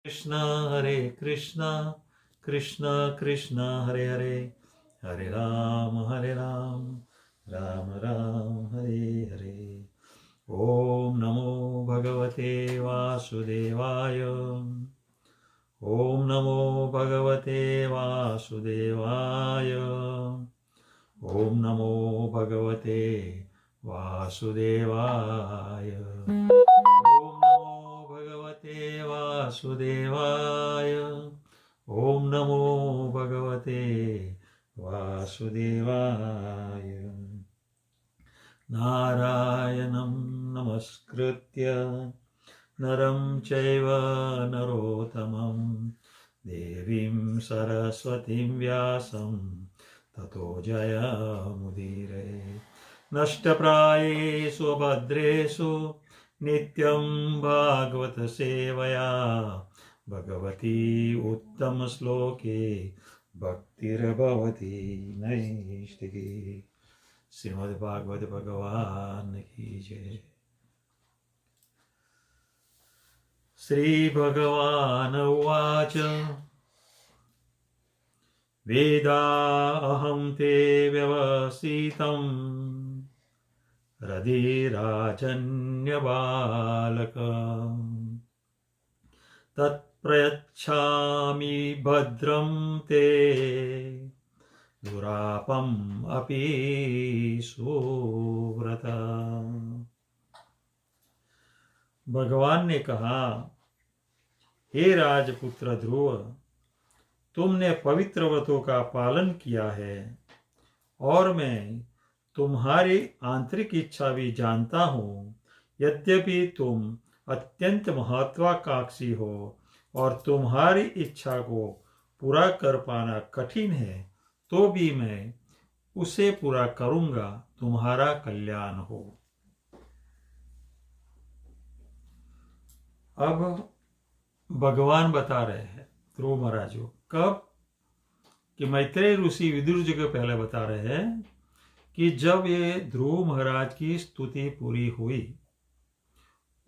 कृष्ण हरे कृष्ण कृष्ण कृष्ण हरे हरे हरे राम राम राम हरे हरे। ओम नमो भगवते वासुदेवाय। ओम नमो भगवते वासुदेवाय। ओम नमो भगवते वासुदेवाय। ओम नमो भगवते वासुदेवाय। ओम नमो भगवते वासुदेवाय। नारायणं नमस्कृत्य नरं चैव नरोत्तमं देवीं सरस्वतीं व्यासं ततो जयमुदीरये। नष्टप्रायेषु भद्रेषु नित्यं भागवत सेवया भगवती उत्तमश्लोके भक्तिर्भवति नैष्टिकी। श्रीमद्भागवत भगवान की जय। श्री भगवान उवाच वेदाहं ते व्यवसितं हृदि तत्प्रयच्छामि भद्रं ते दुरापम् अपि सुव्रत। भगवान ने कहा, हे राजपुत्र ध्रुव, तुमने पवित्र व्रतों का पालन किया है और मैं तुम्हारी आंतरिक इच्छा भी जानता हूँ। यद्यपि तुम अत्यंत महत्वाकांक्षी हो और तुम्हारी इच्छा को पूरा कर पाना कठिन है, तो भी मैं उसे पूरा करूंगा, तुम्हारा कल्याण हो। अब भगवान बता रहे हैं ध्रुव महाराज को, कब कि मैत्रेय ऋषि विदुर जी को पहले बता रहे हैं कि जब ये ध्रुव महाराज की स्तुति पूरी हुई,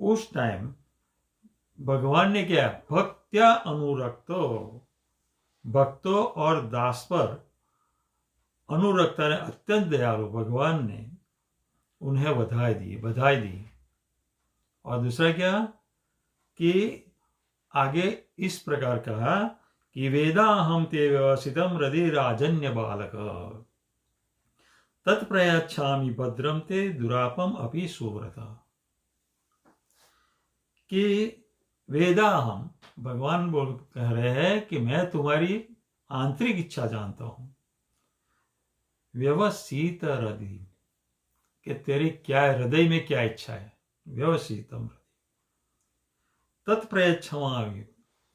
उस टाइम भगवान ने क्या, भक्त्या अनुरक्तो, भक्तों और दास पर अनुरक्ता ने, अत्यंत दयालु भगवान ने उन्हें बधाई दी। और दूसरा क्या कि आगे इस प्रकार कहा कि वेदाहं ते व्यवसितं हृदि राजन्य बालक तत्प्रयच्छामि भद्रं ते दुरापम अपि सुव्रत। कि वेदाहम, भगवान कह रहे हैं कि मैं तुम्हारी आंतरिक इच्छा जानता हूं। व्यवसित हृदय, कि तेरी क्या हृदय में क्या इच्छा है, व्यवसितम तत्प्रयच्छामि,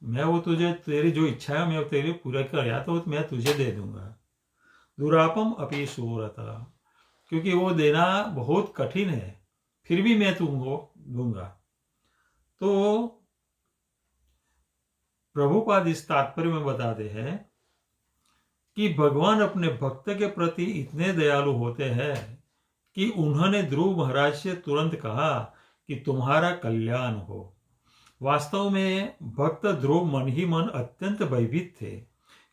मैं वो तुझे, तेरी जो इच्छा है मैं वो तेरी पूरा कर, या तो मैं तुझे दे दूंगा। दुरापम अपि सुव्रत, क्योंकि वो देना बहुत कठिन है, फिर भी मैं तुमको दूंगा। तो प्रभुपाद इस तात्पर्य में बताते हैं कि भगवान अपने भक्त के प्रति इतने दयालु होते हैं कि उन्होंने ध्रुव महाराज से तुरंत कहा कि तुम्हारा कल्याण हो। वास्तव में भक्त ध्रुव मन ही मन अत्यंत भयभीत थे,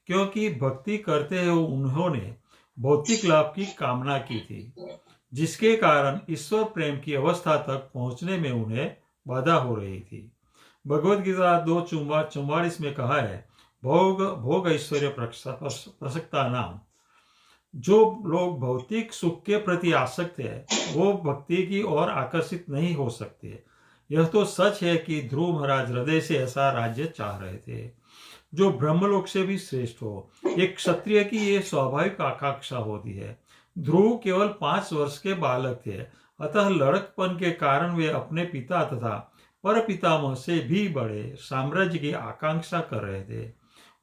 क्योंकि भक्ति करते हुए उन्होंने भौतिक लाभ की कामना की थी, जिसके कारण ईश्वर प्रेम की अवस्था तक पहुंचने में उन्हें बाधा हो रही थी। भगवद गीता 2:44 में कहा है, भोग ऐश्वर्य प्रसक्ता नाम, जो लोग भौतिक सुख के प्रति आसक्त है वो भक्ति की ओर आकर्षित नहीं हो सकते। यह तो सच है कि ध्रुव महाराज हृदय से ऐसा राज्य चाह रहे थे जो ब्रह्मलोक से भी श्रेष्ठ हो। एक क्षत्रिय की ये स्वाभाविक आकांक्षा होती है। ध्रुव केवल 5 वर्ष के बालक थे, अतः लड़कपन के कारण वे अपने पिता तथा पर पितामह से भी बड़े साम्राज्य की आकांक्षा कर रहे थे।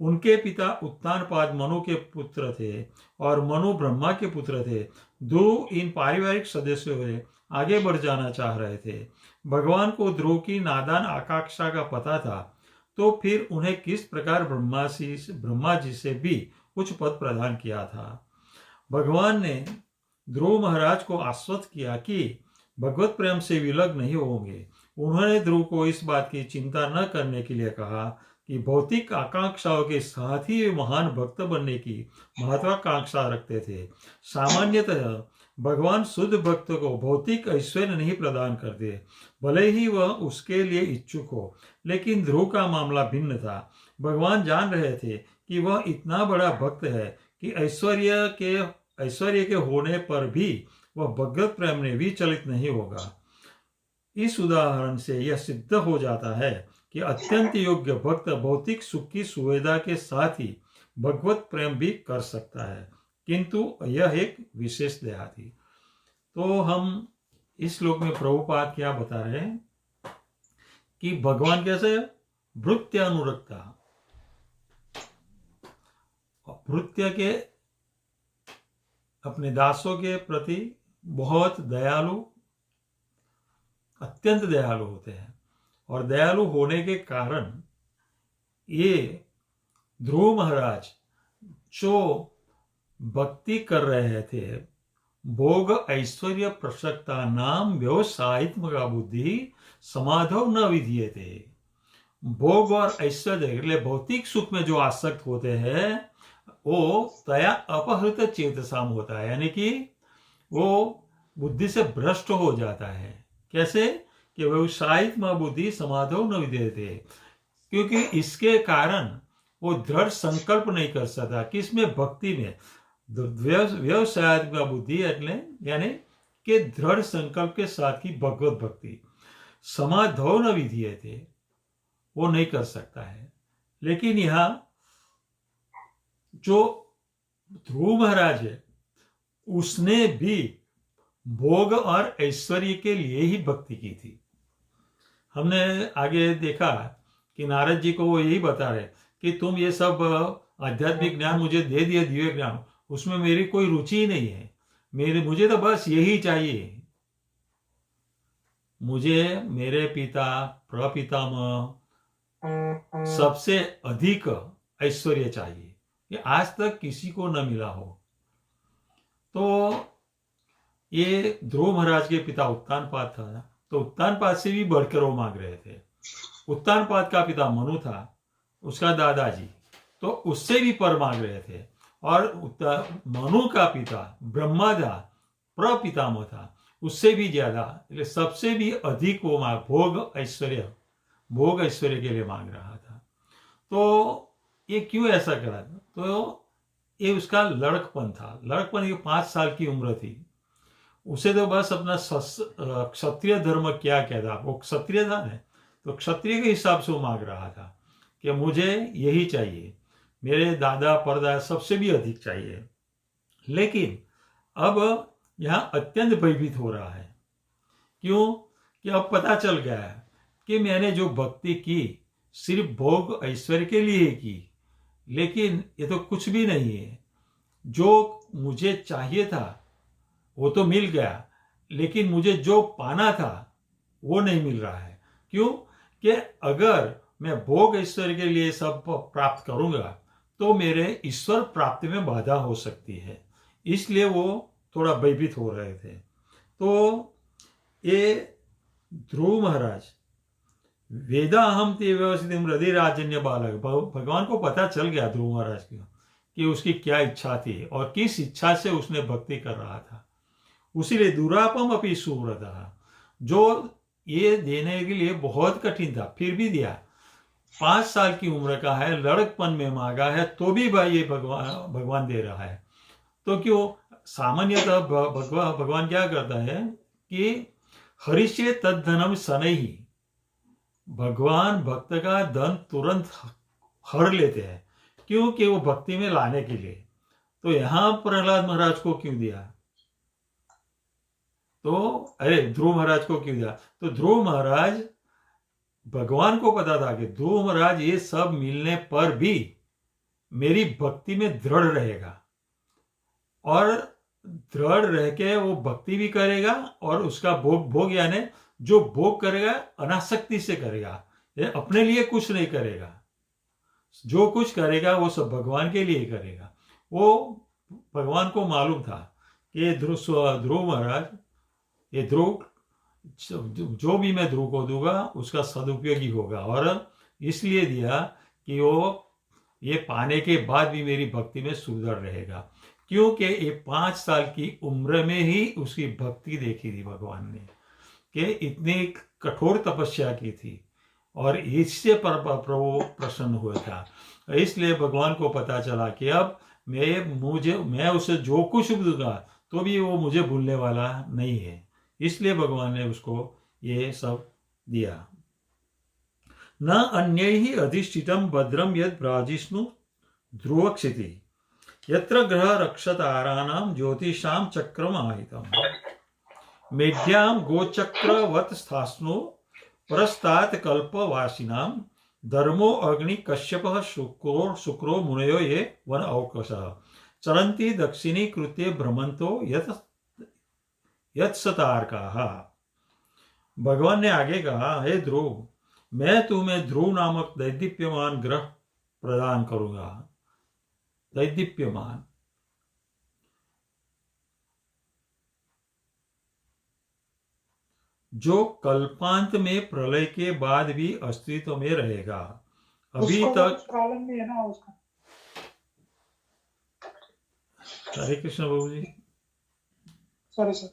उनके पिता उत्तानपाद मनु के पुत्र थे और मनु ब्रह्मा के पुत्र थे। ध्रुव इन पारिवारिक सदस्यों से आगे बढ़ जाना चाह रहे थे। भगवान को ध्रुव की नादान आकांक्षा का पता था, तो फिर उन्हें किस प्रकार ब्रह्मा जी से भी उच्च पद प्रदान किया था। भगवान ने ध्रुव महाराज को आश्वस्त किया कि भगवत प्रेम से विलग नहीं होंगे। उन्होंने ध्रुव को इस बात की चिंता न करने के लिए कहा कि भौतिक आकांक्षाओं के साथ ही वे महान भक्त बनने की महत्वाकांक्षा रखते थे। सामान्यतः भगवान शुद्ध भक्त को भौतिक ऐश्वर्य नहीं प्रदान करते, भले ही वह उसके लिए इच्छुक हो। लेकिन ध्रुव का मामला भिन्न था। भगवान जान रहे थे कि वह इतना बड़ा भक्त है कि ऐश्वर्य के होने पर भी वह भगवत प्रेम में विचलित नहीं होगा। इस उदाहरण से यह सिद्ध हो जाता है कि अत्यंत योग्य भक्त भौतिक सुख की सुविधा के साथ ही भगवत प्रेम भी कर सकता है, किंतु यह एक विशेष दया थी। तो हम इस श्लोक में प्रभुपाद क्या बता रहे हैं कि भगवान कैसे भृत्य अनुरक्ता, भृत्य के अपने दासों के प्रति बहुत दयालु, अत्यंत दयालु होते हैं। और दयालु होने के कारण ये ध्रुव महाराज जो भक्ति कर रहे थे, भोग ऐश्वर्य प्रसक्ता नाम व्यवसायित्मक बुद्धि समाधव न विधीयते। भोग और ऐश्वर्य भौतिक सुख में जो आसक्त होते हैं वो तया अपहृत चेतसाम होता है, यानी कि वो बुद्धि से भ्रष्ट हो जाता है। कैसे कि व्यवसायिक बुद्धि समाधव न विधेयते, क्योंकि इसके कारण वो दृढ़ संकल्प नहीं कर सकता। किसमें? भक्ति में। व्यवसायिक बुद्धि यानी कि दृढ़ संकल्प के साथ की भगवत भक्ति समाधव न विधीयते, वो नहीं कर सकता है। लेकिन यहां जो ध्रुव महाराज है उसने भी भोग और ऐश्वर्य के लिए ही भक्ति की थी। हमने आगे देखा कि नारद जी को वो यही बता रहे कि तुम ये सब आध्यात्मिक ज्ञान मुझे दे दिए, दिव्य ज्ञान, उसमें मेरी कोई रुचि ही नहीं है। मुझे तो बस यही चाहिए। मुझे मेरे पिता प्रपितामह सबसे अधिक ऐश्वर्य चाहिए, ये आज तक किसी को न मिला हो। तो ये ध्रुव महाराज के पिता उत्तानपाद था, तो उत्तानपाद से भी बढ़कर वो मांग रहे थे। उत्तानपाद का पिता मनु था, उसका दादाजी, तो उससे भी पर मांग रहे थे। और मनु का पिता ब्रह्मा था, प्रपितामह था, उससे भी ज्यादा, सबसे भी अधिक वो भोग ऐश्वर्य के लिए मांग रहा था। तो ये क्यों ऐसा करा? तो ये उसका लड़कपन था। लड़कपन, ये 5 साल की उम्र थी। उसे तो बस अपना क्षत्रिय धर्म क्या कहता, वो क्षत्रिय था ना, तो क्षत्रिय के हिसाब से वो मांग रहा था कि मुझे यही चाहिए, मेरे दादा परदादा सबसे भी अधिक चाहिए। लेकिन अब यहां अत्यंत भयभीत हो रहा है। क्यों? कि अब पता चल गया है कि मैंने जो भक्ति की सिर्फ भोग ऐश्वर्य के लिए ही की, लेकिन ये तो कुछ भी नहीं है। जो मुझे चाहिए था वो तो मिल गया, लेकिन मुझे जो पाना था वो नहीं मिल रहा है। क्यों? कि अगर मैं भोग ऐश्वर्य के लिए सब प्राप्त करूंगा तो मेरे ईश्वर प्राप्ति में बाधा हो सकती है, इसलिए वो थोड़ा भयभीत हो रहे थे। तो ये ध्रुव महाराज वेदाहम ते व्यवस्थित हृदय राजन्य बालक, भगवान को पता चल गया ध्रुव महाराज को कि उसकी क्या इच्छा थी और किस इच्छा से उसने भक्ति कर रहा था। उसीलिए दुरापम अपनी सुव्रतः, जो ये देने के लिए बहुत कठिन था फिर भी दिया। 5 साल की उम्र का है, लड़कपन में मांगा है, तो भी भाई ये भगवान दे रहा है। तो क्यों? सामान्यतः भगवान क्या करता है कि हरिष्ये तद्धनम शनैः, भगवान भक्त का धन तुरंत हर लेते हैं। क्योंकि वो भक्ति में लाने के लिए। तो यहां प्रहलाद महाराज को क्यों दिया? तो ध्रुव महाराज को क्यों दिया? तो ध्रुव महाराज, भगवान को पता था कि ध्रुव महाराज ये सब मिलने पर भी मेरी भक्ति में दृढ़ रहेगा, और दृढ़ रह के वो भक्ति भी करेगा, और उसका भोग यानी जो भोग करेगा अनासक्ति से करेगा, ये अपने लिए कुछ नहीं करेगा। जो कुछ करेगा वो सब भगवान के लिए करेगा। वो भगवान को मालूम था कि ध्रुव महाराज, ये ध्रुव, जो भी मैं ध्रुव को दूंगा उसका सदुपयोगी होगा, और इसलिए दिया कि वो ये पाने के बाद भी मेरी भक्ति में सुधर रहेगा, क्योंकि ये 5 साल की उम्र में ही उसकी भक्ति देखी थी भगवान ने, कि इतनी कठोर तपस्या की थी और इससे प्रभु प्रसन्न हुआ था। इसलिए भगवान को पता चला कि अब मैं उसे जो कुछ दूंगा तो भी वो मुझे भूलने वाला नहीं है, इसलिए भगवान ने उसको ये सब दिया। न अन्यैः अधिष्ठितं भद्रं यद् ब्राजिष्णु ध्रुवक्षिति यत्र ग्रह रक्षताराणां ज्योतिषां चक्रम आहितम् मेढ्यां गोचक्रवत् स्थास्नो परस्तात् कल्पवासिनां धर्मो अग्नि कश्यपः शुक्रो मुनयो ये वन अवकशः चरन्ति दक्षिणी कृत्ये भ्रमन्तो यत्सतारकाः। भगवान ने आगे कहा, हे ध्रुव, मैं तुम्हें ध्रुव नामक दैदीप्यमान ग्रह प्रदान करूंगा। दैदीप्यमान जो कल्पांत में प्रलय के बाद भी अस्तित्व में रहेगा। अभी तक प्रॉब्लम नहीं है ना उसका। हरे कृष्ण बाबू जी, सॉरी सर।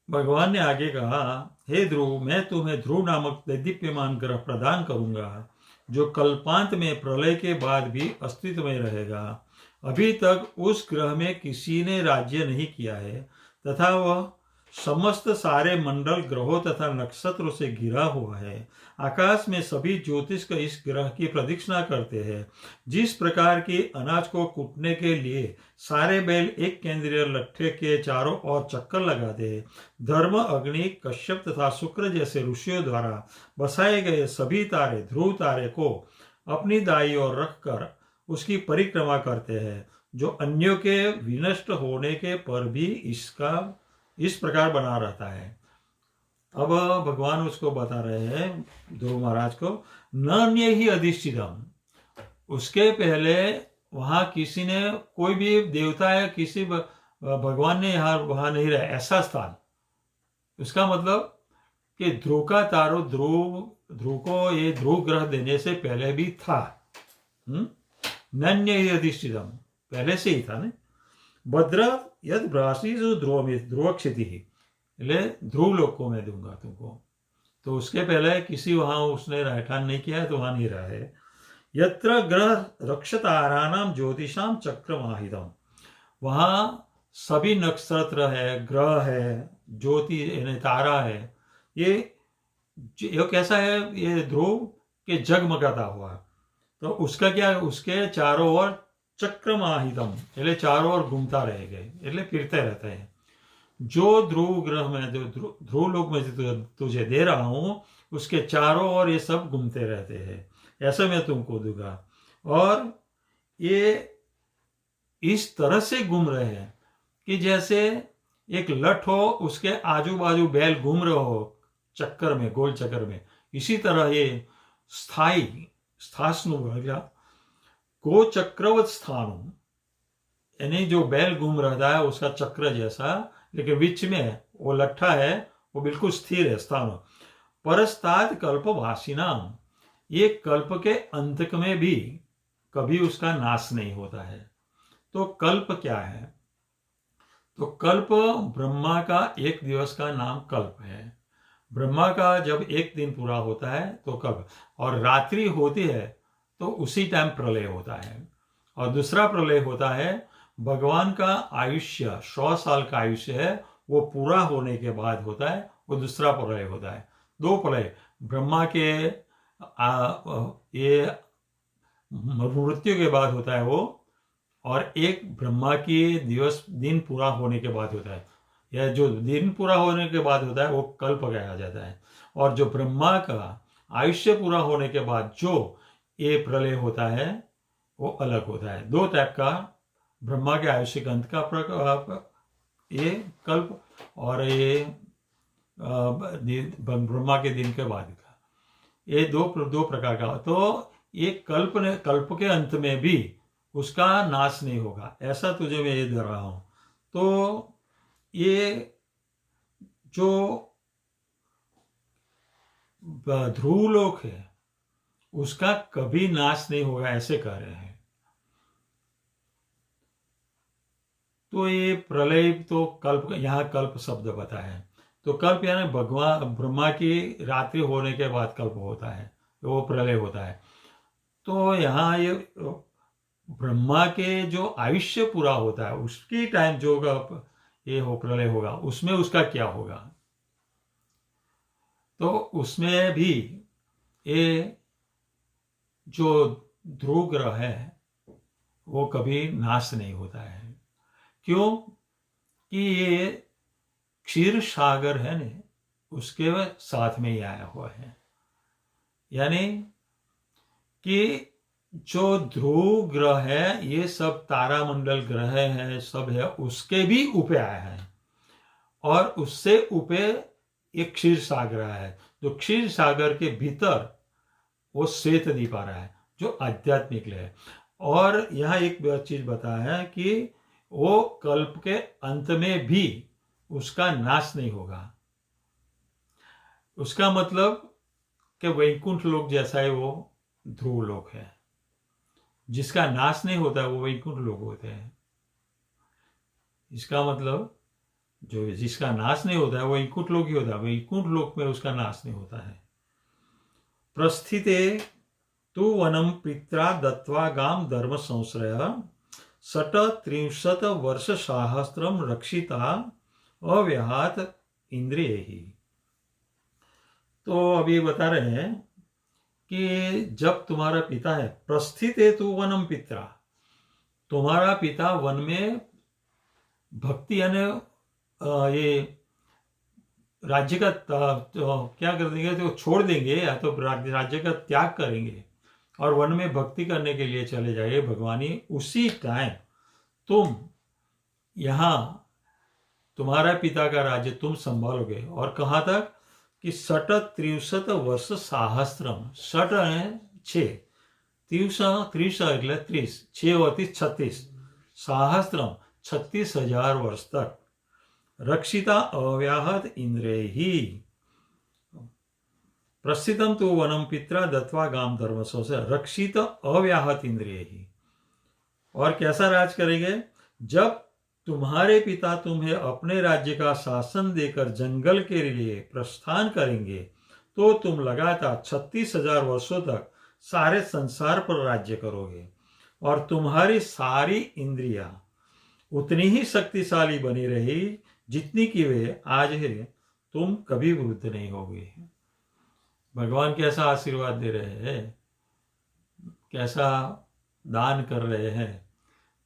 भगवान ने आगे कहा, हे ध्रुव, मैं तुम्हें ध्रुव नामक दैदीप्यमान ग्रह प्रदान करूंगा जो कल्पांत में प्रलय के बाद भी अस्तित्व में रहेगा। अभी तक उस ग्रह में किसी ने राज्य नहीं किया है तथा वह समस्त सारे मंडल ग्रहों तथा नक्षत्रों से घिरा हुआ है। आकाश में सभी ज्योतिष का इस ग्रह की प्रदक्षिणा करते हैं। जिस प्रकार की अनाज को कूटने के लिए सारे बैल एक केंद्रीय लट्ठे के चारों ओर चक्कर लगाते हैं, धर्म, अग्नि, कश्यप तथा शुक्र जैसे ऋषियों द्वारा बसाए गए सभी तारे ध्रुव तारे को अपनी दाईं ओर रखकर उसकी परिक्रमा करते हैं, जो अन्यों के विनष्ट होने के पर भी इस प्रकार बना रहता है। अब भगवान उसको बता रहे हैं ध्रुव महाराज को, नन्य ही अधिष्ठितम, उसके पहले वहां किसी ने, कोई भी देवता है, किसी भगवान ने यहाँ वहां नहीं रहा ऐसा स्थान। उसका मतलब कि ध्रुव का तारो ध्रुव को ये ध्रुव ग्रह देने से पहले भी था। नन्य ही अधिष्ठितम, पहले से ही था ना। भद्र यद ब्रासी जो ध्रुव क्षिति ही, ध्रुव लोक को मैं दूंगा तुमको। तो उसके पहले किसी वहां उसने रहठान नहीं किया है, तो वहां नहीं रहा है। यत्र ग्रह रक्षताराणाम ज्योतिषाम चक्रमाहितम, वहां सभी नक्षत्र है, ग्रह है, ज्योति तारा है। ये कैसा है, ये ध्रुव के जगमगाता हुआ। तो उसका क्या, उसके चारों ओर चक्रमाहितम, એટલે चारों ओर घूमता रहेगा, એટલે फिरते रहते हैं। जो ध्रुव ग्रह में, जो ध्रुव लोक में तुझे दे रहा हूं, उसके चारों ओर ये सब घूमते रहते हैं, ऐसा मैं तुमको दूंगा। और ये इस तरह से घूम रहे हैं कि जैसे एक लठ हो, उसके आजू बाजू बैल घूम रहे हो चक्कर में, गोल चक्कर में। इसी तरह ये स्थास्नु गो चक्रवत स्थानु, यानी जो बैल घूम रहा है उसका चक्र जैसा, लेकिन बीच में वो लट्ठा है, वो बिल्कुल स्थिर है स्थान। परस्ताद कल्पवासिनाम, ये कल्प के अंत में भी कभी उसका नाश नहीं होता है। तो कल्प क्या है? तो कल्प ब्रह्मा का एक दिवस का नाम कल्प है। ब्रह्मा का जब एक दिन पूरा होता है तो कल्प, और रात्रि होती है तो उसी टाइम प्रलय होता है। और दूसरा प्रलय होता है, भगवान का आयुष्य 100 साल का आयुष्य है, वो पूरा होने के बाद होता है, वो दूसरा प्रलय होता है। 2 प्रलय, ब्रह्मा के ये मृत्यु के बाद होता है वो, और एक ब्रह्मा की दिन पूरा होने के बाद होता है। यह जो दिन पूरा होने के बाद होता है वो कल्प कहा जाता है। और जो ब्रह्मा का आयुष्य पूरा होने के बाद जो ये प्रलय होता है वो अलग होता है। 2 टाइप का, ब्रह्मा के आयुष्य के अंत का ये कल्प, और ये ब्रह्मा के दिन के बाद का, ये दो प्रकार का। तो ये कल्प के अंत में भी उसका नाश नहीं होगा, ऐसा तुझे मैं ये दे रहा हूं। तो ये जो ध्रुवलोक है उसका कभी नाश नहीं होगा, ऐसे कह रहे हैं। तो ये प्रलय तो कल्प, यहाँ कल्प शब्द बताया है, तो कल्प यानी भगवान ब्रह्मा की रात्रि होने के बाद कल्प होता है, वो प्रलय होता है। तो यहाँ ये ब्रह्मा के जो आयुष्य पूरा होता है उसकी टाइम जो ये हो प्रलय होगा, उसमें उसका क्या होगा। तो उसमें भी ये जो ध्रुव ग्रह है वो कभी नाश नहीं होता है। क्यों कि ये क्षीर सागर है ने उसके साथ में ही आया हुआ है। यानी कि जो ध्रुव ग्रह है ये सब तारामंडल ग्रह है, सब है, उसके भी ऊपर आया है। और उससे ऊपर एक क्षीर सागर है, जो क्षीर सागर के भीतर वो श्वेत द्वीप आ रहा है जो आध्यात्मिक है। और यहाँ एक चीज बताया है कि वो कल्प के अंत में भी उसका नाश नहीं होगा। उसका मतलब कि वैकुंठ लोक जैसा है वो ध्रुव लोक है, जिसका नाश नहीं होता वो वैकुंठ लोक होते हैं। इसका मतलब जो जिसका नाश नहीं होता है वो वैकुंठ लोक ही होता है, वैकुंठ लोक में उसका नाश नहीं होता है। प्रस्थिते तु वनम पित्रा दत्वा गाम धर्म संश्रय 37 वर्ष सहस्त्रम रक्षिता अव्याहत इंद्रिय ही। तो अभी बता रहे हैं कि जब तुम्हारा पिता है, प्रस्थित है तु वनम पित्रा, तुम्हारा पिता वन में भक्ति यानी ये राज्य का क्या कर देंगे, तो छोड़ देंगे या तो राज्य का त्याग करेंगे और वन में भक्ति करने के लिए चले जाएंगे भगवानी। उसी टाइम तुम यहाँ तुम्हारा पिता का राज्य तुम संभालोगे। और कहाँ तक कि 63 वर्ष सहस्त्रम, 60 है 6, 30 એટલે 30, 6 और 36, सहस्त्रम 36,000 वर्ष तक रक्षिता अव्याहत इंद्रिय ही। प्रस्थितम तो वनम पित्रा दत्वा गाम धर्मसो से रक्षित अव्याहत इंद्रिय ही। और कैसा राज करेंगे, जब तुम्हारे पिता तुम्हें अपने राज्य का शासन देकर जंगल के लिए प्रस्थान करेंगे तो तुम लगातार 36,000 वर्षों तक सारे संसार पर राज्य करोगे और तुम्हारी सारी इंद्रियां उतनी ही शक्तिशाली बनी रही जितनी कि वे आज है। तुम कभी वृद्ध नहीं होगे। भगवान कैसा आशीर्वाद दे रहे हैं, कैसा दान कर रहे हैं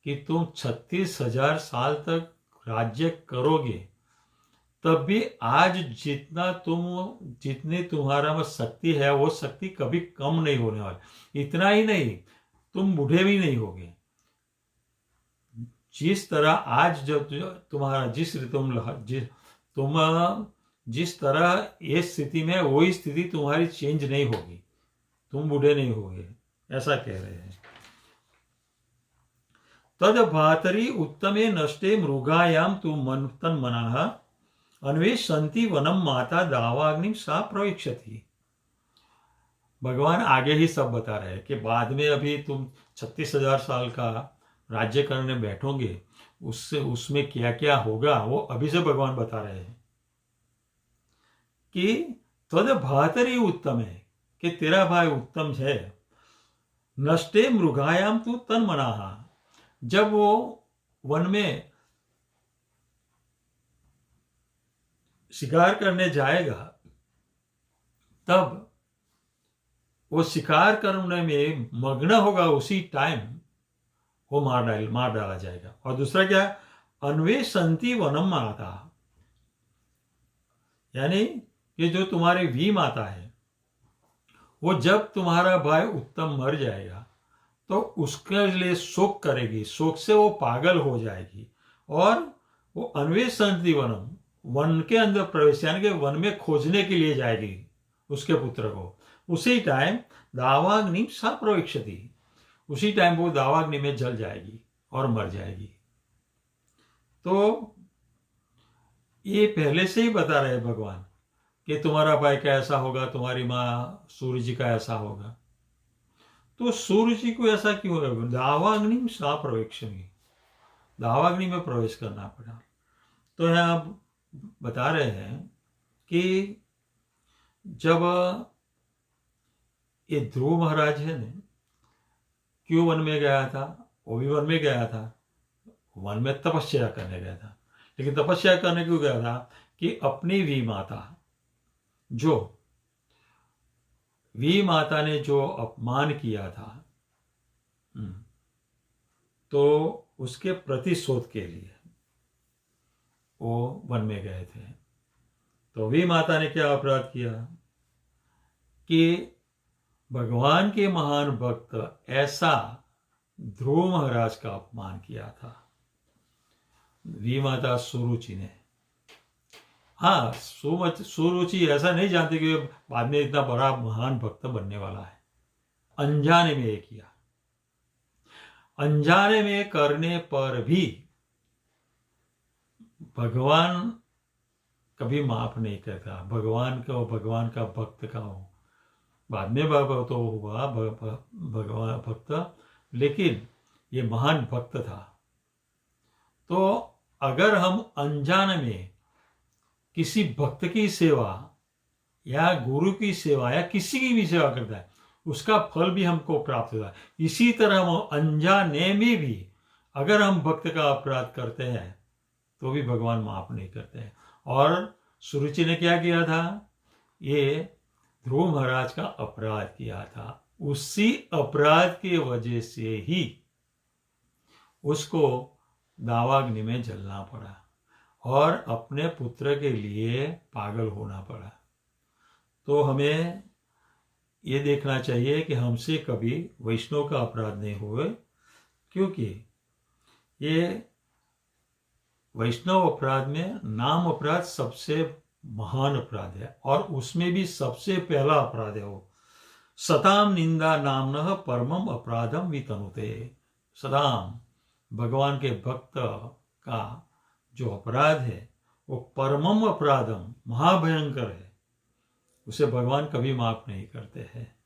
कि तुम 36,000 साल तक राज्य करोगे, तब भी आज जितनी तुम्हारा में शक्ति है वो शक्ति कभी कम नहीं होने वाली। इतना ही नहीं, तुम बूढ़े भी नहीं होगे। जिस तरह आज जब तुम्हारा तुम जिस तरह ये स्थिति में, वही स्थिति तुम्हारी चेंज नहीं होगी, तुम बूढ़े नहीं होगे, ऐसा कह रहे हैं। तद भातरी उत्तमे नष्टे मृगायाम तु तन्मनाः अन्वेषन्ति वनम माता दावाग्निम सा प्रवेक्षति। भगवान आगे ही सब बता रहे हैं कि बाद में अभी तुम 36,000 साल का राज्य करने बैठोगे, उसमें क्या क्या होगा वो अभी से भगवान बता रहे हैं कि तद भातरी उत्तम है, कि तेरा भाई उत्तम है। नष्टे मृगायाम तु तन्मनाः, जब वो वन में शिकार करने जाएगा तब वो शिकार करने में मग्न होगा, उसी टाइम वो मार डाला जाएगा। और दूसरा क्या, अन्वेषन्ति वनम माता, यानी ये जो तुम्हारी वी माता है वो जब तुम्हारा भाई उत्तम मर जाएगा तो उसके लिए शोक करेगी, शोक से वो पागल हो जाएगी और वो अन्वेषन्ति वनम, वन के अंदर प्रवेश यानी कि वन में खोजने के लिए जाएगी उसके पुत्र को। उसी टाइम दावाग्नि सा प्रवेक्षति, उसी टाइम वो दावाग्नि में जल जाएगी और मर जाएगी। तो ये पहले से ही बता रहे भगवान कि तुम्हारा भाई का ऐसा होगा, तुम्हारी माँ सूर्य जी का ऐसा होगा। तो सूर्य जी को ऐसा क्यों है? दावाग्नि में सा प्रवेक्षणी, दावाग्नि में प्रवेश करना पड़ा। तो यहाँ आप बता रहे हैं कि जब ये ध्रुव महाराज है ना, क्यों वन में गया था? वो भी वन में गया था, वन में तपस्या करने गया था। लेकिन तपस्या करने क्यों गया था? कि अपनी वी माता ने जो अपमान किया था, तो उसके प्रतिशोध के लिए वो वन में गए थे। तो वी माता ने क्या अपराध किया कि भगवान के महान भक्त ऐसा ध्रुव महाराज का अपमान किया था, वी माता सुरुचि ने। हाँ, सुरुचि ऐसा नहीं जानती कि बाद में इतना बड़ा महान भक्त बनने वाला है। अनजाने में ये किया, अनजाने में करने पर भी भगवान कभी माफ नहीं करता। भगवान का भक्त का हो, बाद में तो हुआ भगवान भक्त, लेकिन ये महान भक्त था। तो अगर हम अनजाने में किसी भक्त की सेवा या गुरु की सेवा या किसी की भी सेवा करता है, उसका फल भी हमको प्राप्त होता है। इसी तरह हम अनजाने में भी अगर हम भक्त का अपराध करते हैं तो भी भगवान माफ नहीं करते हैं। और सुरुचि ने क्या किया था? ये ध्रुव महाराज का अपराध किया था। उसी अपराध की वजह से ही उसको दावाग्नि में जलना पड़ा और अपने पुत्र के लिए पागल होना पड़ा। तो हमें ये देखना चाहिए कि हमसे कभी वैष्णव का अपराध नहीं हुए, क्योंकि ये वैष्णव अपराध में नाम अपराध सबसे महान अपराध है, और उसमें भी सबसे पहला अपराध है वो सताम निंदा नामनः परमम अपराधम वितनुते। सदाम भगवान के भक्त का जो अपराध है वो परमम अपराधम, महाभयंकर है, उसे भगवान कभी माफ नहीं करते हैं।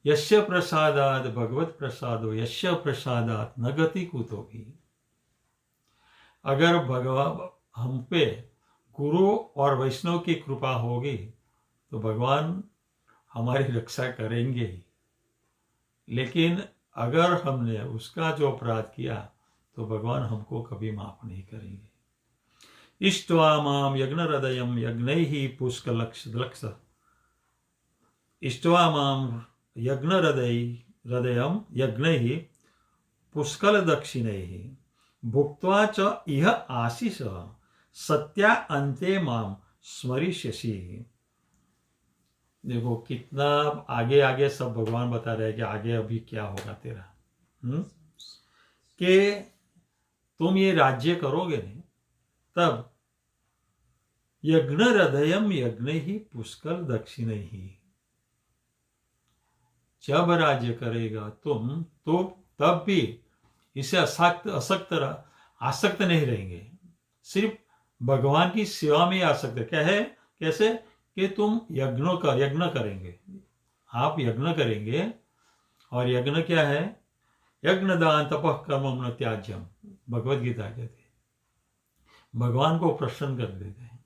यस्य प्रसादाद भगवत प्रसादो यस्य प्रसादात न गति कुतो भी। अगर भगवान हम पे गुरु और वैष्णव की कृपा होगी तो भगवान हमारी रक्षा करेंगे ही, लेकिन अगर हमने उसका जो अपराध किया तो भगवान हमको कभी माफ नहीं करेंगे। इष्ट्वा माम यज्ञ हृदयम यज्ञैः पुष्कलक्ष इष्ट्वा माम यज्ञ हृदयम यज्ञैः पुष्कल दक्षिणैः भुक्त्वा च इह आशीष सत्या अंते माम स्मरिष्यसि। देखो कितना आगे आगे सब भगवान बता रहे हैं कि आगे अभी क्या होगा तेरा, कि तुम ये राज्य करोगे नहीं, तब यज्ञ हृदयम यज्ञ ही पुष्कल दक्षिण ही, जब राज्य करेगा तुम तो तब भी इसे आसक्त नहीं रहेंगे, सिर्फ भगवान की सेवा में आसक्त। क्या है? कैसे? कि तुम यज्ञ करेंगे, आप यज्ञ करेंगे। और यज्ञ क्या है? यज्ञ दान तपः कर्मम न त्याज्यम, भगवत गीता कहती है। भगवान को प्रसन्न कर देते हैं,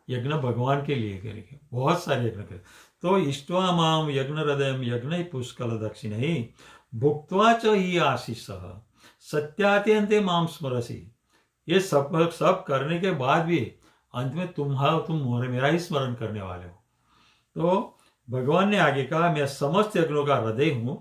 यज्ञ भगवान के लिए करेंगे, बहुत सारे यज्ञ करेंगे। तो इष्ट्वा माम यज्ञ हृदयम यज्ञ पुष्कल दक्षिण ही भुक्त्वा च ही आशीष सत्यात्यंते माम स्मरसी। ये सब करने के बाद भी अंत में तुम मेरा ही स्मरण करने वाले हो। तो भगवान ने आगे कहा, मैं समस्त यज्ञों का हृदय हूं,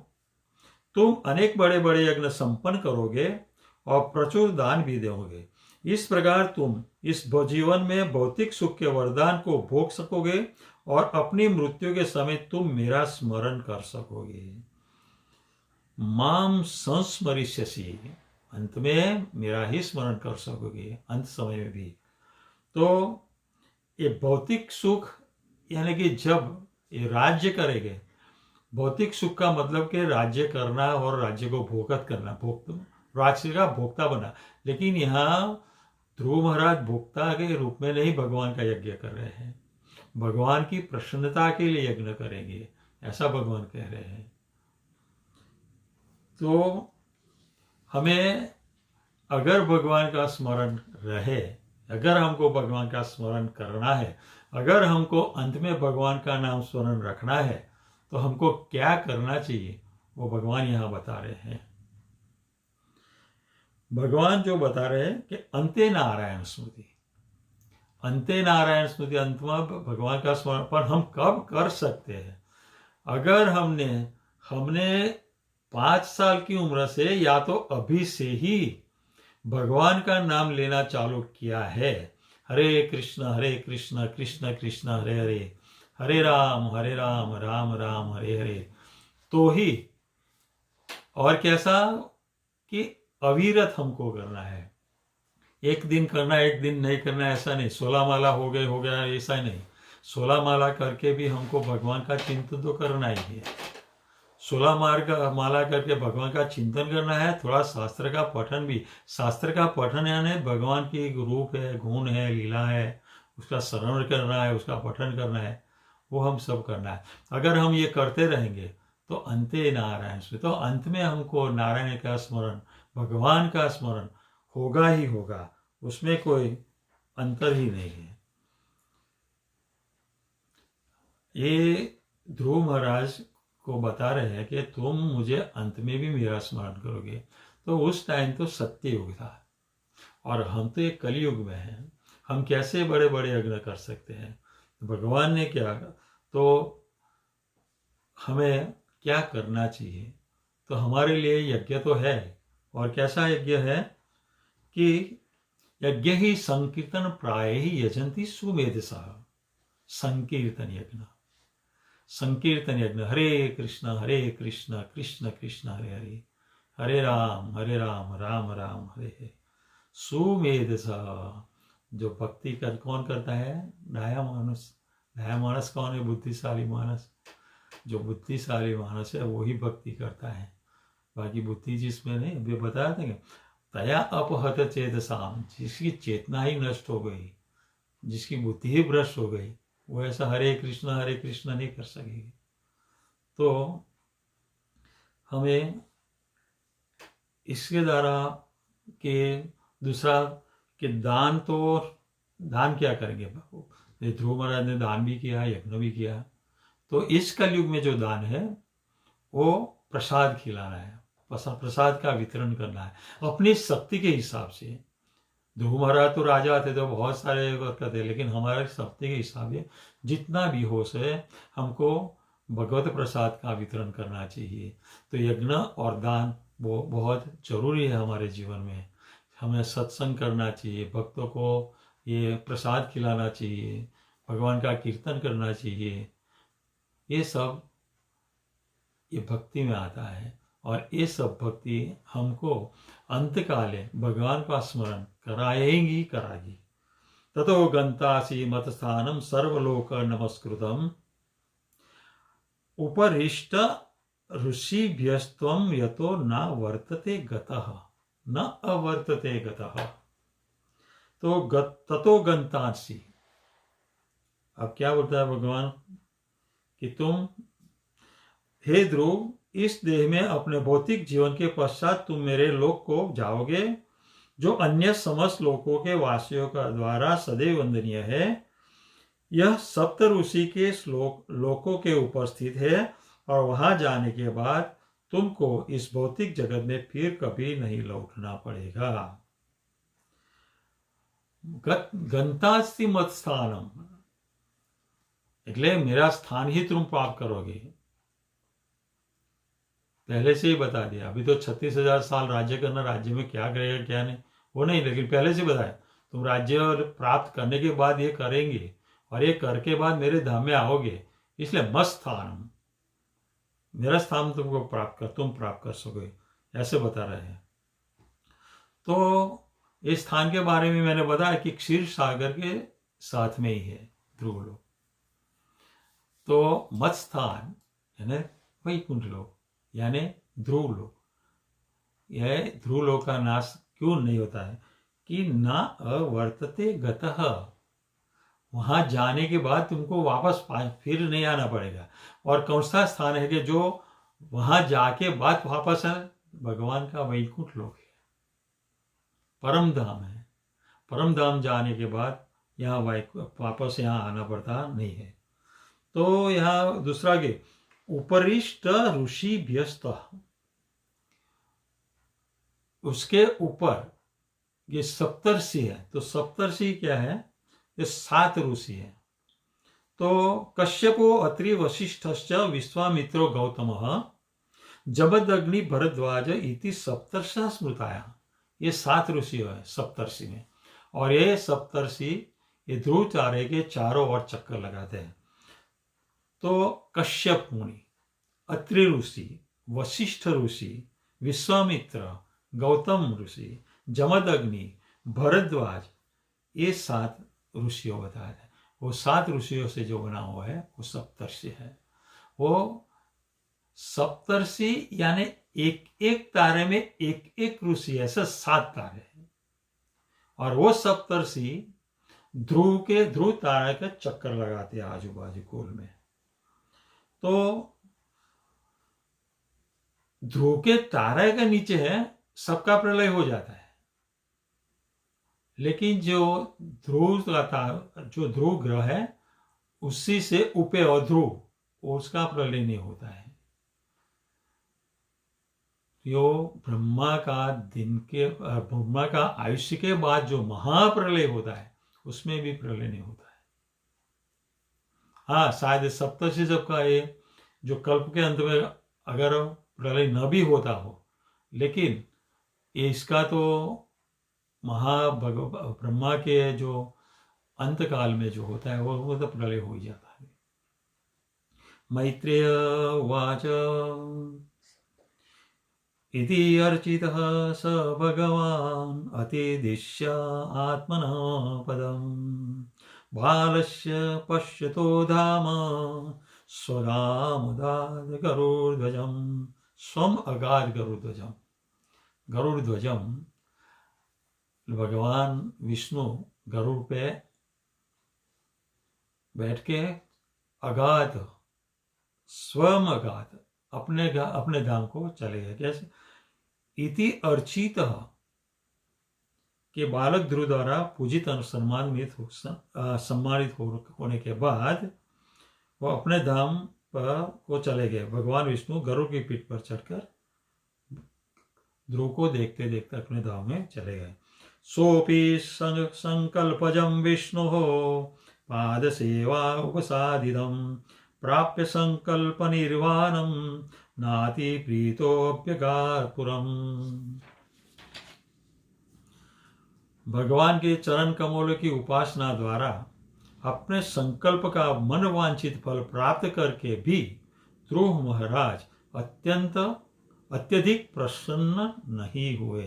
तुम अनेक बड़े बड़े यज्ञ संपन्न करोगे और प्रचुर दान भी दोगे। इस प्रकार तुम इस जीवन में भौतिक सुख के वरदान को भोग सकोगे और अपनी मृत्यु के समय तुम मेरा स्मरण कर सकोगे। माम संस्मरिष्यसि, अंत में मेरा ही स्मरण कर सकोगे, अंत समय में भी। तो ये भौतिक सुख यानी कि जब ये राज्य करेंगे, भौतिक सुख का मतलब कि राज्य करना और राज्य को भोगत करना, राज्य का भोक्ता बना। लेकिन यहाँ ध्रुव महाराज भोक्ता के रूप में नहीं भगवान का यज्ञ कर रहे हैं, भगवान की प्रसन्नता के लिए यज्ञ करेंगे, ऐसा भगवान कह रहे हैं। तो हमें अगर भगवान का स्मरण रहे, अगर हमको भगवान का स्मरण करना है, अगर हमको अंत में भगवान का नाम स्मरण रखना है, तो हमको क्या करना चाहिए वो भगवान यहां बता रहे हैं। भगवान जो बता रहे हैं कि अंते नारायण स्मृति, अंते नारायण स्मृति, अंत में भगवान का स्मरण पर हम कब कर सकते हैं? अगर हमने 5 साल की उम्र से या तो अभी से ही भगवान का नाम लेना चालू किया है, हरे कृष्ण कृष्ण कृष्ण हरे हरे, हरे राम राम राम हरे हरे, तो ही। और कैसा कि अविरत हमको करना है, एक दिन करना एक दिन नहीं करना, ऐसा नहीं। 16 माला हो गया ऐसा नहीं। 16 माला करके भी हमको भगवान का चिंतन तो करना ही है। 16 माला करके भगवान का चिंतन करना है, थोड़ा शास्त्र का पठन भी। शास्त्र का पठन यानी भगवान की रूप है, गुण है, लीला है, उसका श्रवण करना है, उसका पठन करना है, वो हम सब करना है। अगर हम ये करते रहेंगे तो अंते नारायण से, तो अंत में हमको नारायण का स्मरण, भगवान का स्मरण होगा ही होगा, उसमें कोई अंतर ही नहीं है। ये ध्रुव महाराज को बता रहे हैं कि तुम मुझे अंत में भी मेरा स्मरण करोगे। तो उस टाइम तो सत्य युग था और हम तो एक कलयुग में हैं, हम कैसे बड़े बड़े यज्ञ कर सकते हैं? तो भगवान ने क्या, तो हमें क्या करना चाहिए? तो हमारे लिए यज्ञ तो है, और कैसा यज्ञ है कि यज्ञ ही संकीर्तन प्राय ही यजंती सुमेधसा, संकीर्तन यज्ञ, संकीर्तन यज्ञ। हरे कृष्ण कृष्ण कृष्ण हरे हरे, हरे राम राम राम हरे हरे। सुमेधसा, जो भक्ति कर कौन करता है? नया मानस। नया मानस कौन है? बुद्धिशाली मानस। जो बुद्धिशाली मानस है वही भक्ति करता है, बाकी बुद्धि जिसमें नहीं। अभी बताया था कि तया अपहत चेतसाम, जिसकी चेतना ही नष्ट हो गई, जिसकी बुद्धि ही भ्रष्ट हो गई, वो ऐसा हरे कृष्ण नहीं कर सकेगी। तो हमें इसके द्वारा के दूसरा कि दान, तो दान क्या करेंगे? ध्रुव महाराज ने दान भी किया, यज्ञ भी किया। तो इस कलयुग में जो दान है वो प्रसाद खिलाना है, प्रसाद का वितरण करना है अपनी शक्ति के हिसाब से। ध्रुव महाराज तो राजा थे तो बहुत सारे करते थे, लेकिन हमारे शक्ति के हिसाब से जितना भी हो सके हमको भगवत प्रसाद का वितरण करना चाहिए। तो यज्ञ और दान वो बहुत जरूरी है हमारे जीवन में। हमें सत्संग करना चाहिए, भक्तों को ये प्रसाद खिलाना चाहिए, भगवान का कीर्तन करना चाहिए। ये सब ये भक्ति में आता है, और ये सब भक्ति हमको अंतकाले भगवान का स्मरण कराएगी कराएगी। ततो गंतासी मत स्थानम सर्वलोक नमस्कृतम उपरिष्ट ऋषिभ्यस्त्वं यतो न वर्तते गतः न अवर्तते गतः। तो ततो गंतासी, अब क्या बोलता है भगवान कि तुम हे ध्रुव, इस देह में अपने भौतिक जीवन के पश्चात तुम मेरे लोक को जाओगे, जो अन्य समस्त लोकों के वासियों का द्वारा सदैव वंदनीय है। यह सप्त ऋषि के लोकों के ऊपर स्थित है, और वहां जाने के बाद तुमको इस भौतिक जगत में फिर कभी नहीं लौटना पड़ेगा। गंतास्ति मत स्थानम, એટલે मेरा स्थान ही तुम प्राप्त करोगे। पहले से ही बता दिया। अभी तो 36,000 साल राज्य करना, राज्य में क्या करेगा क्या नहीं वो नहीं, लेकिन पहले से बताया तुम राज्य प्राप्त करने के बाद ये करेंगे, और ये करके बाद मेरे धाम में आओगे, इसलिए मत स्थान, मेरा स्थान तुम प्राप्त कर सकोगे, ऐसे बता रहे हैं। तो इस स्थान के बारे में मैंने बताया कि क्षीर सागर के साथ में ही है ध्रुव लोक। तो मत स्थान यानी वैकुंठ लोक यानी ध्रुव लोक। यह ध्रुव लोक का नाश क्यों नहीं होता है कि ना अवर्तते गतः, वहां जाने के बाद तुमको वापस फिर नहीं आना पड़ेगा। और कौन सा स्थान है कि जो वहां जाके बाद वापस है? भगवान का वैकुंठ लोक है, परम धाम है। परम धाम जाने के बाद यहाँ वापस यहाँ आना पड़ता नहीं है। तो यहाँ दूसरा के उपरिष्ट ऋषि व्यस्त, उसके ऊपर ये सप्तर्षि है। तो सप्तर्षि क्या है? ये 7 ऋषि है। तो कश्यपो अत्रि वशिष्ठश्च विश्वामित्रो गौतमः जमदग्नि भरद्वाज इति सप्तर्षि स्मृताया। ये 7 ऋषि है सप्तर्षि में। और ये सप्तर्षि ये ध्रुव तारे के चारों ओर चक्कर लगाते हैं। तो कश्यप मुनि, अत्रि ऋषि, वशिष्ठ ऋषि, विश्वामित्र, गौतम ऋषि, जमदग्नि, भरद्वाज, ये 7 ऋषियों बताया है। वो 7 ऋषियों से जो बना हुआ है वो सप्तर्षि है। वो सप्तर्षि यानी एक एक तारे में एक एक ऋषि, ऐसे 7 तारे हैं। और वो सप्तर्षि ध्रुव तारे का चक्कर लगाते हैं आजू बाजू गोल में। तो ध्रुव के तारे के नीचे है, सबका प्रलय हो जाता है। लेकिन जो ध्रुव ग्रह है उसी से उपे और ध्रुव, उसका प्रलय नहीं होता है। यो ब्रह्मा का आयुष्य के बाद जो महाप्रलय होता है उसमें भी प्रलय नहीं होता है। हाँ, शायद सप्तर्षि सबका ये जो कल्प के अंत में अगर प्रलय न भी होता हो, लेकिन इसका तो ब्रह्मा के जो अंत काल में जो होता है वो तो प्रलय हो ही जाता है। मैत्रेय उवाच इति अर्चितः स भगवान् अतिदिश्य आत्मनः पदम् बालस्य पश्यतो धाम स्वगामदाद गरुड़ध्वजम् स्वम अगाध गरुड़ध्वजम्। गरुड़ध्वजम्, भगवान विष्णु गरुड़ पे बैठ के अगाध, स्वम अगाध अपने धाम को चले गए। कैसे? इति अर्चित के बालक ध्रुव द्वारा पूजित और सम्मानित होने के बाद वो अपने धाम पर को चले गए। भगवान विष्णु गरुड़ की पीठ पर चढ़कर ध्रुव को देखते देखते अपने धाम में चले गए। सोपि संकल्पजं विष्णु पाद सेवा उपसादिदं प्राप्य संकल्प निर्वाणम नाति प्रीतोऽप्यगात्पुरम्। भगवान के चरण कमलों की उपासना द्वारा अपने संकल्प का मनवांछित फल प्राप्त करके भी ध्रुव महाराज अत्यधिक प्रसन्न नहीं हुए।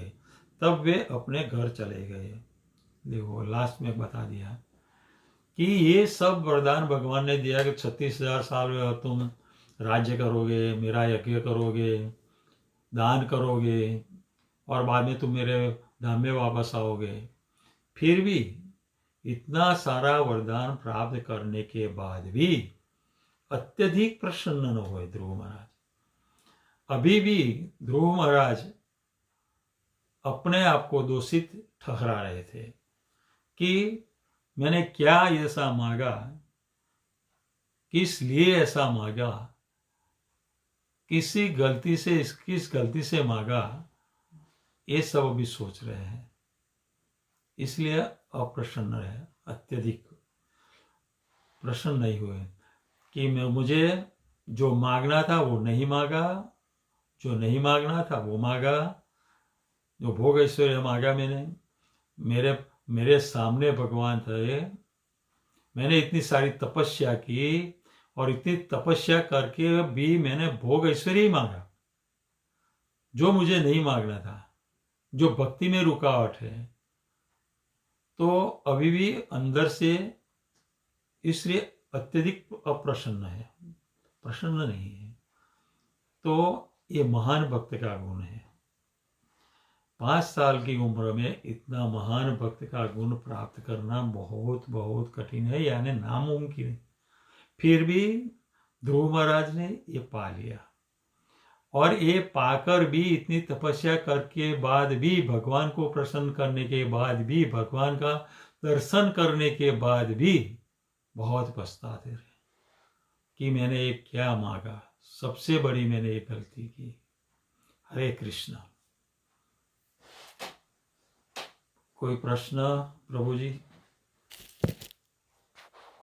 तब वे अपने घर चले गए। देखो लास्ट में बता दिया कि ये सब वरदान भगवान ने दिया कि 36,000 साल में तुम राज्य करोगे, मेरा यज्ञ करोगे, दान करोगे और बाद में तुम मेरे धाम में वापस आओगे। फिर भी इतना सारा वरदान प्राप्त करने के बाद भी अत्यधिक प्रसन्न न हुए ध्रुव महाराज। अभी भी ध्रुव महाराज अपने आप को दोषित ठहरा रहे थे कि मैंने क्या ऐसा मांगा, किस लिए ऐसा मांगा, किस गलती से मांगा, ये सब अभी सोच रहे हैं। इसलिए अप्रसन्न रहे, अत्यधिक प्रसन्न नहीं हुए कि मुझे जो मांगना था वो नहीं मांगा, जो नहीं मांगना था वो मांगा, जो भोग ऐश्वर्य मांगा मैंने, मेरे सामने भगवान थे, मैंने इतनी सारी तपस्या की और इतनी तपस्या करके भी मैंने भोग ऐश्वर्य ही मांगा जो मुझे नहीं मांगना था, जो भक्ति में रुकावट है। तो अभी भी अंदर से इसलिए अत्यधिक अप्रसन्न है, प्रसन्न नहीं है। तो ये महान भक्त का गुण है। 5 साल की उम्र में इतना महान भक्त का गुण प्राप्त करना बहुत बहुत कठिन है, यानी नामुमकिन है। फिर भी ध्रुव महाराज ने ये पा लिया, और ये पाकर भी, इतनी तपस्या करके बाद भी, भगवान को प्रसन्न करने के बाद भी, भगवान का दर्शन करने के बाद भी बहुत पछताते रहे कि मैंने ये क्या मांगा, सबसे बड़ी मैंने ये गलती की। हरे कृष्णा। कोई प्रश्न प्रभु जी?